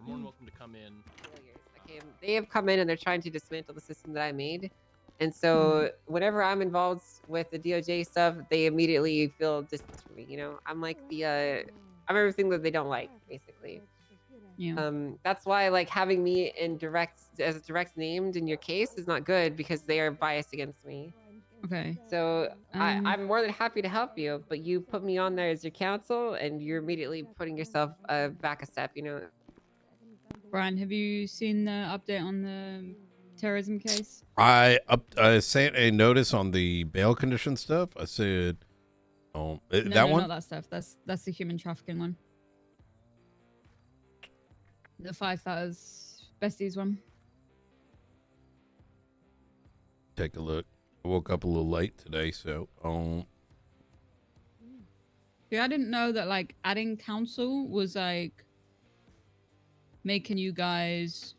You're more than welcome to come in. They have come in and they're trying to dismantle the system that I made. And so whenever I'm involved with the DOJ stuff, they immediately feel distance from me. You know, I'm like I'm everything that they don't like, basically. Yeah. That's why like having me in as direct named in your case is not good because they are biased against me. Okay. So I'm more than happy to help you, but you put me on there as your counsel, and you're immediately putting yourself back a step. You know. Brian, have you seen the update on the terrorism case? I sent a notice on the bail condition stuff. I said, No, that one? not that stuff. That's the human trafficking one. The 5,000 besties one. Take a look. I woke up a little late today, so Yeah, I didn't know that like adding counsel was like making you guys.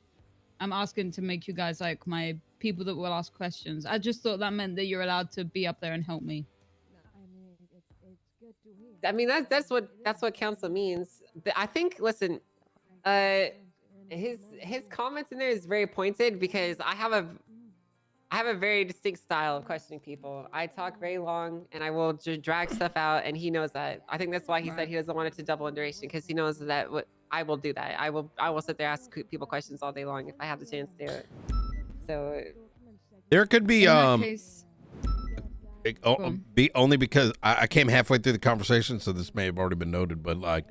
I'm asking to make you guys like my people that will ask questions. I just thought that meant that you're allowed to be up there and help me. I mean, that's what counsel means. I think. Listen, his comments in there is very pointed because I have a very distinct style of questioning people. I talk very long and I will just drag stuff out, and he knows that. I think that's why he said he doesn't want it to double in duration, because he knows that I will do that. I will sit there ask people questions all day long if I have the chance to do it. So there could be be only because I came halfway through the conversation, so this may have already been noted, but like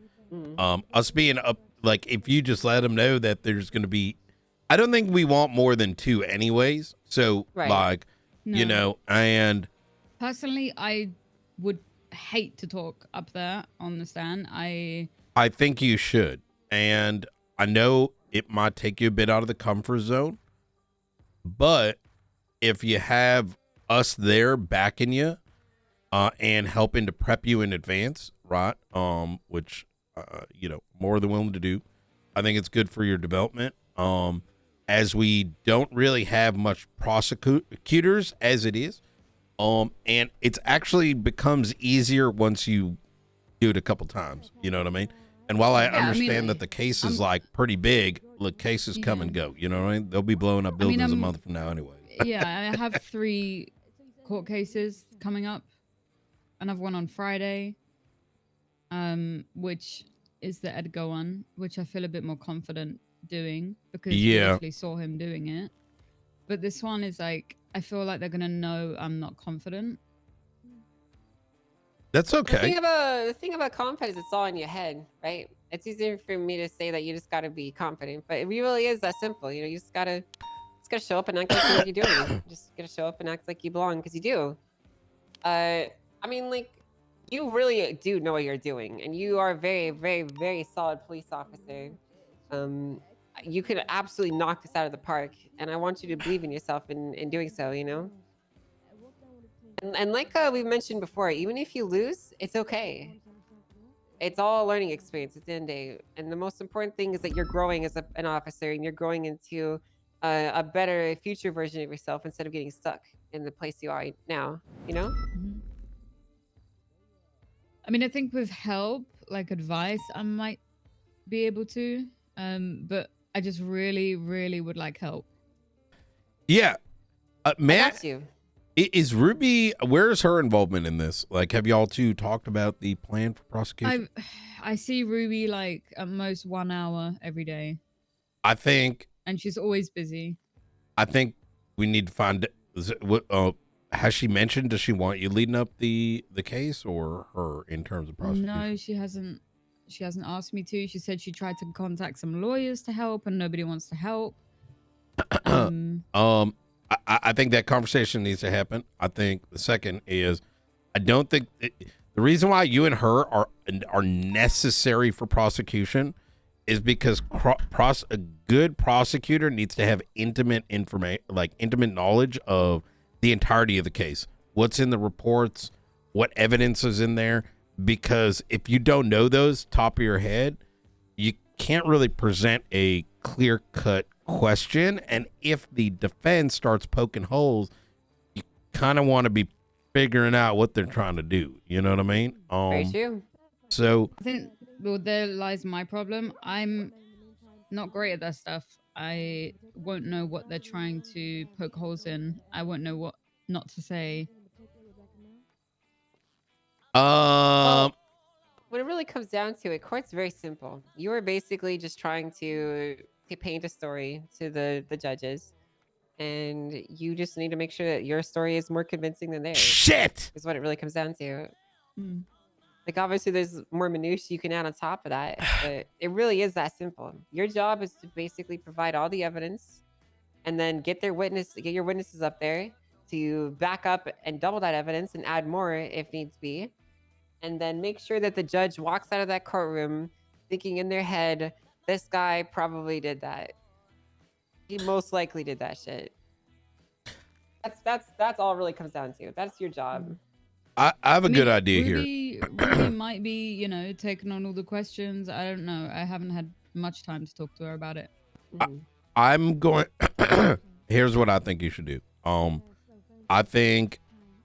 us being up, like if you just let them know that there's going to be, I don't think we want more than 2 anyways. So like, you know, and personally, I would hate to talk up there on the stand. I think you should. And I know it might take you a bit out of the comfort zone, but if you have us there backing you and helping to prep you in advance, right? Which, you know, more than willing to do. I think it's good for your development. As we don't really have much prosecutors as it is. And it's actually becomes easier once you do it a couple times. You know what I mean? And while I understand that the case is like pretty big, the cases come and go. You know what I mean? They'll be blowing up buildings a month from now anyway. Yeah, I have 3 court cases coming up. Another one on Friday, which is the Edgar one, which I feel a bit more confident doing because we actually saw him doing it. But this one is like, I feel like they're gonna know I'm not confident. That's okay. The thing about confidence, it's all in your head, right? It's easier for me to say that you just gotta be confident, but it really is that simple. You know, you just gotta show up and act like you know what you're doing. Just gotta show up and act like you belong, because you do. I mean, like, you really do know what you're doing, and you are a very, very, very solid police officer. You could absolutely knock this out of the park, and I want you to believe in yourself in doing so, you know? And like we mentioned before, even if you lose, it's okay. It's all a learning experience at the end of the day. And the most important thing is that you're growing as an officer, and you're growing into a better future version of yourself instead of getting stuck in the place you are now, you know? I mean, I think with help, like advice, I might be able to, but I just really, really would like help. Yeah. Matt, is Ruby, where is her involvement in this? Like, have y'all 2 talked about the plan for prosecution? I see Ruby like at most 1 hour every day. I think. And she's always busy. I think we need to find, has she mentioned, does she want you leading up the case or her in terms of prosecution? No, she hasn't asked me to. She said she tried to contact some lawyers to help and nobody wants to help. I think that conversation needs to happen. I think the second is, I don't think the reason why you and her are necessary for prosecution is because a good prosecutor needs to have intimate information, like intimate knowledge of the entirety of the case, what's in the reports, what evidence is in there. Because if you don't know those top of your head, you can't really present a clear-cut question. And if the defense starts poking holes, you kind of want to be figuring out what they're trying to do. You know what I mean? Very true. So I think, well, there lies my problem. I'm not great at that stuff. I won't know what they're trying to poke holes in. I won't know what not to say. Well, when it really comes down to it, court's very simple. You are basically just trying to paint a story to the judges, and you just need to make sure that your story is more convincing than theirs. Shit. Is what it really comes down to. Hmm. Like, obviously, there's more minutiae you can add on top of that, but it really is that simple. Your job is to basically provide all the evidence, and then get your witnesses up there to back up and double that evidence and add more if needs be, and then make sure that the judge walks out of that courtroom thinking in their head, this guy probably did that. He most likely did that shit. That's all it really comes down to. That's your job. I have a good idea here. Ruby might be, you know, taking on all the questions. I don't know. I haven't had much time to talk to her about it. I'm going. Here's what I think you should do. I think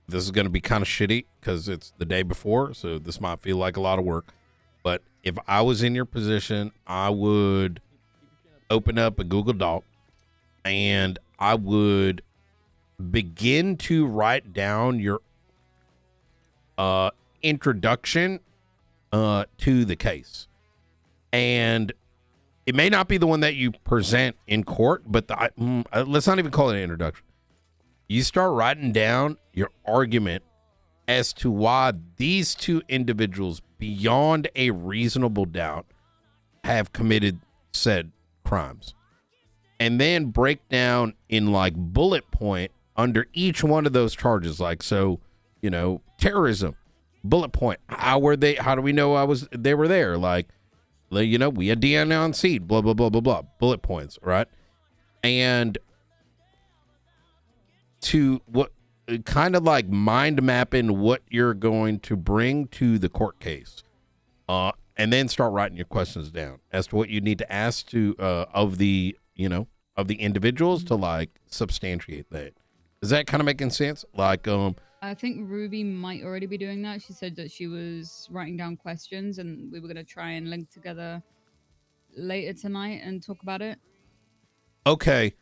this is going to be kind of shitty because it's the day before, so this might feel like a lot of work. But if I was in your position, I would open up a Google Doc and I would begin to write down your introduction to the case. And it may not be the one that you present in court, but let's not even call it an introduction. You start writing down your argument as to why these two individuals, beyond a reasonable doubt, have committed said crimes. And then break down in like bullet point under each one of those charges. Like, so, you know, terrorism, bullet point. How do we know they were there? Like, you know, we had DNA on scene, blah, blah, blah, blah, blah. Bullet points, right? And to what kind of like mind mapping what you're going to bring to the court case. And then start writing your questions down as to what you need to ask of the individuals to like substantiate that. Is that kind of making sense? Like, I think Ruby might already be doing that. She said that she was writing down questions and we were going to try and link together later tonight and talk about it. Okay.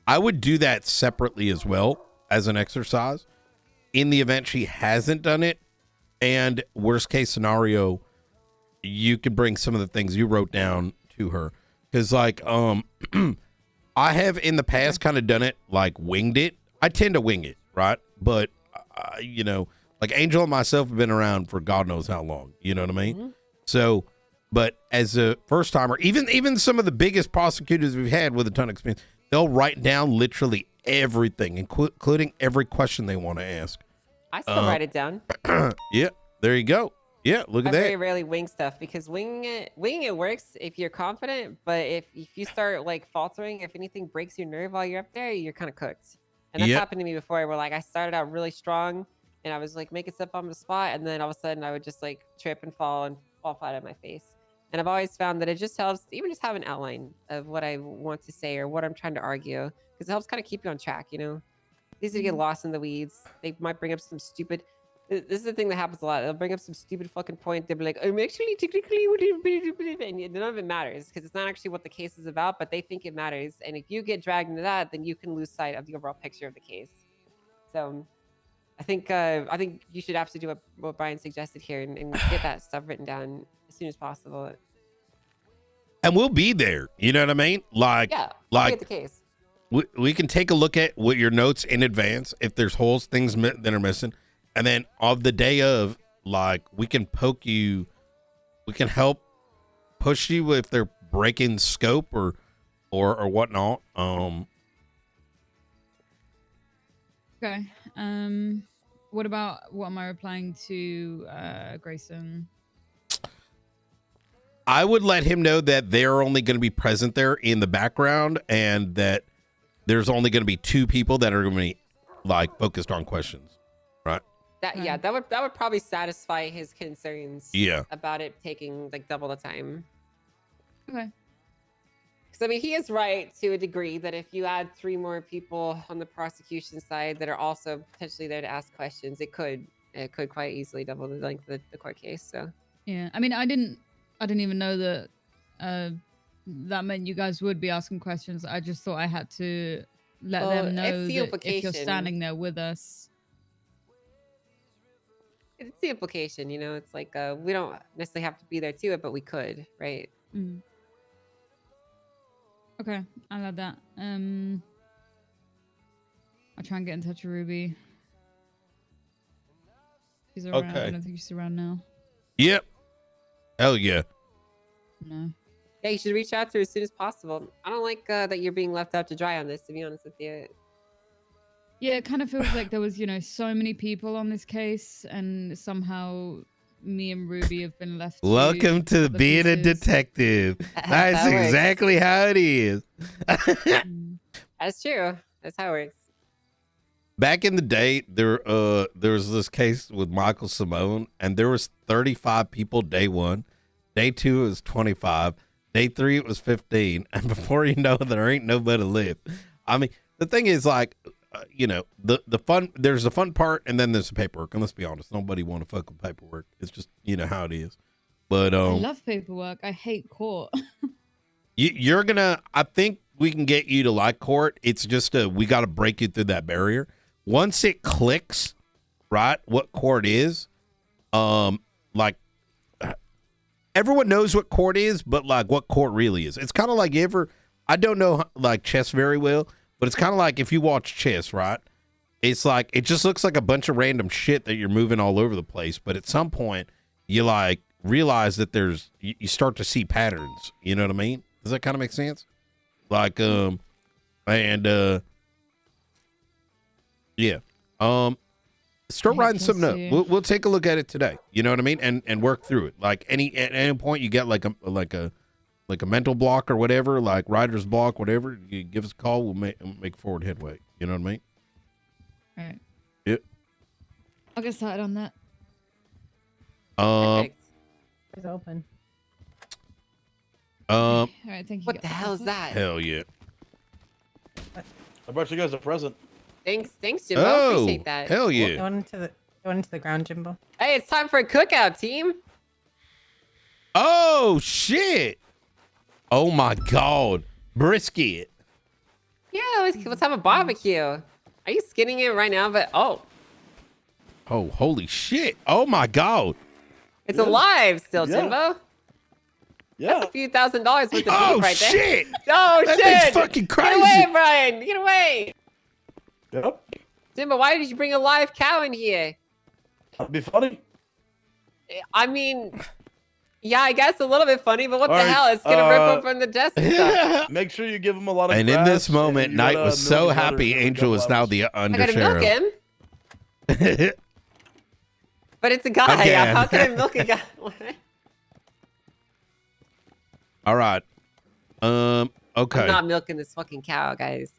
I would do that separately as well as an exercise in the event she hasn't done it. And worst case scenario, you could bring some of the things you wrote down to her. Because like, I have in the past kind of done it, like winged it. I tend to wing it, right? But, you know, like Angel and myself have been around for God knows how long. You know what I mean? Mm-hmm. So, but as a first timer, even some of the biggest prosecutors we've had with a ton of experience, they'll write down literally everything, including every question they want to ask. I still write it down. Yeah, there you go. Yeah, look at that. I very rarely wing stuff because winging it works if you're confident, but if you start like faltering, if anything breaks your nerve while you're up there, you're kind of cooked. And that's happened to me before where like I started out really strong and I was like making stuff on the spot, and then all of a sudden I would just like trip and fall flat on my face. And I've always found that it just helps even just have an outline of what I want to say or what I'm trying to argue, because it helps kind of keep you on track, you know? It's easy to get lost in the weeds. They might bring up some stupid... This is the thing that happens a lot. They'll bring up some stupid fucking point. They'll be like, I'm actually technically... And none of it matters because it's not actually what the case is about, but they think it matters. And if you get dragged into that, then you can lose sight of the overall picture of the case. So I think you should absolutely do what Brian suggested here and get that stuff written down as soon as possible. And we'll be there. You know what I mean? Like, yeah, like the case. We can take a look at what your notes in advance if there's holes, things that are missing. And then of the day of, like, we can poke you. We can help push you if they're breaking scope or whatnot. Okay. What am I replying to Grayson? I would let him know that they're only going to be present there in the background and that there's only going to be 2 people that are going to be like focused on questions, right? That would probably satisfy his concerns. Yeah. About it taking like double the time. Okay. Because I mean, he is right to a degree that if you add 3 more people on the prosecution side that are also potentially there to ask questions, it could quite easily double the length of the court case. So yeah, I mean, I didn't even know that that meant you guys would be asking questions. I just thought I had to let Well, them know it's the that if you're implication. standing there with us. It's the implication, you know. It's like we don't necessarily have to be there to it, but we could, right? Mm. Okay, I love that. I'll try and get in touch with Ruby. She's around. Okay. I don't think she's around now. Yep. Hell yeah. No. Yeah, you should reach out to her as soon as possible. I don't like that you're being left out to dry on this, to be honest with you. Yeah, it kind of feels like there was, you know, so many people on this case, and somehow me and Ruby have been left. Welcome to the being a pieces. detective. That's That works. exactly how it is. Mm. That's true. That's how it works. Back in the day, there was this case with Michael Simone, and there was 35 people day 1. Day 2 it was 25. Day 3 it was 15. And before you know it, there ain't nobody left. I mean, the thing is, like, you know, the fun, there's the fun part, and then there's the paperwork. And let's be honest, nobody want to fuck with paperwork. It's just, you know how it is. But I love paperwork. I hate court. you're gonna, I think we can get you to like court. It's just we got to break you through that barrier. Once it clicks, right, what court is, like, everyone knows what court is, but like what court really is. It's kind of like I don't know like chess very well, but it's kind of like if you watch chess, right? It's like, it just looks like a bunch of random shit that you're moving all over the place. But at some point you like realize that you start to see patterns. You know what I mean? Does that kind of make sense? Like, yeah. Start writing something up. We'll take a look at it today. You know what I mean? And work through it. Like at any point you get like a mental block or whatever, like writer's block, whatever, you give us a call. We'll make forward headway. You know what I mean? All right. Yep. I'll get started on that. Perfect. It's open. All right. Thank you. What the hell is that? Hell yeah. I brought you guys a present. Thanks, Jimbo. Oh, Appreciate that. hell yeah. Going into the ground, Jimbo. Hey, it's time for a cookout, team. Oh shit. Oh my God. Brisket. Yeah, let's have a barbecue. Are you skinning it right now? But Oh, holy shit. Oh my God. it's Yeah. alive still, Yeah. Jimbo. Yeah. That's a few $1,000s worth of Oh beef right there. shit. Oh That shit! thing's fucking Get crazy. away, Brian! Get away! Yep. Jimbo, why did you bring a live cow in here? That'd be funny. I mean, yeah, I guess a little bit funny, but what All the right, hell? It's gonna rip open the desk and stuff. Make sure you give him a lot of And in grass, this moment, and you Knight gotta was milk so his happy udders every Angel is couple now hours. the I gotta milk undersheriff. him, but it's a guy. Again. How can I milk a guy? All right. Okay. I'm not milking this fucking cow, guys.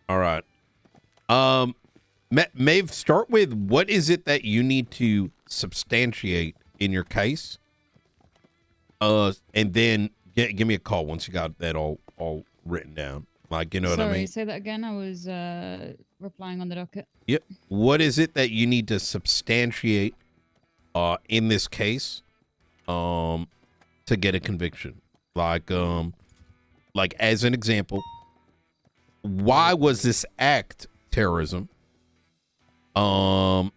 All right. Maeve, start with what is it that you need to substantiate in your case? And then give me a call once you got that all written down. Like, you know what I mean? Say that again. I was replying on the docket. Yep. What is it that you need to substantiate in this case to get a conviction? Like as an example, why was this act terrorism? How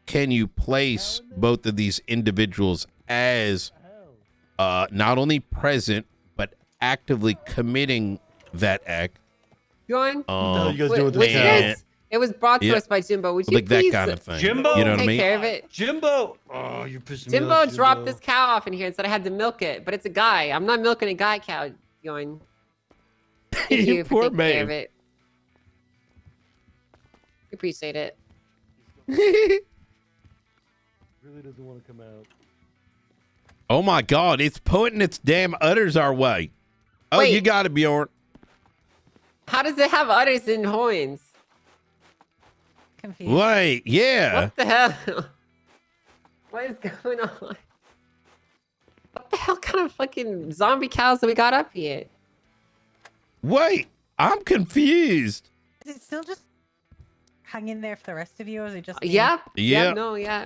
can you place both of these individuals as not only present but actively committing that act? Going? What the hell you guys Would- do with would this? you and- guys- it was brought to Yeah. us by Jimbo. Would you Like that please kind of thing. Jimbo? You know what I take mean? care of it? Jimbo! Oh, you're pissing me Jimbo off. dropped this cow off in here and said I had to milk it, but it's a guy. I'm not milking a guy cow. Going. Thank you for Poor taking care of Maeve. it. Appreciate it. Really doesn't want to come out. Oh my God, it's pointing its damn udders our way. Oh, Wait. you got it, Bjorn. How does it have udders and horns? Confused. Wait, yeah. What the hell? What is going on? What the hell kind of fucking zombie cows that we got up here? Wait, I'm confused. Is it still just? hang in there for the rest of you, or is it just me? Yeah. Yeah. No. Yeah.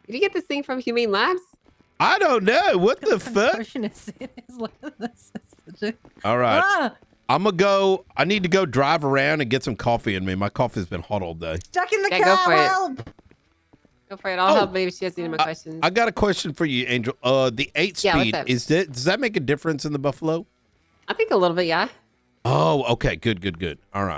Did you get this thing from Humane Labs? I don't know. What the fuck? Contortionist in his lap. That's such a... All right. Ah! I'm going to go. I need to go drive around and get some coffee in me. My coffee's been hot all day. Stuck in the Yeah, go car, for it. help! Go for it. I'll Oh, help maybe she has any more questions. I got a question for you, Angel. The 8 Yeah, what's speed, up? does that make a difference in the Buffalo? I think a little bit, yeah. Oh, okay. Good. All right.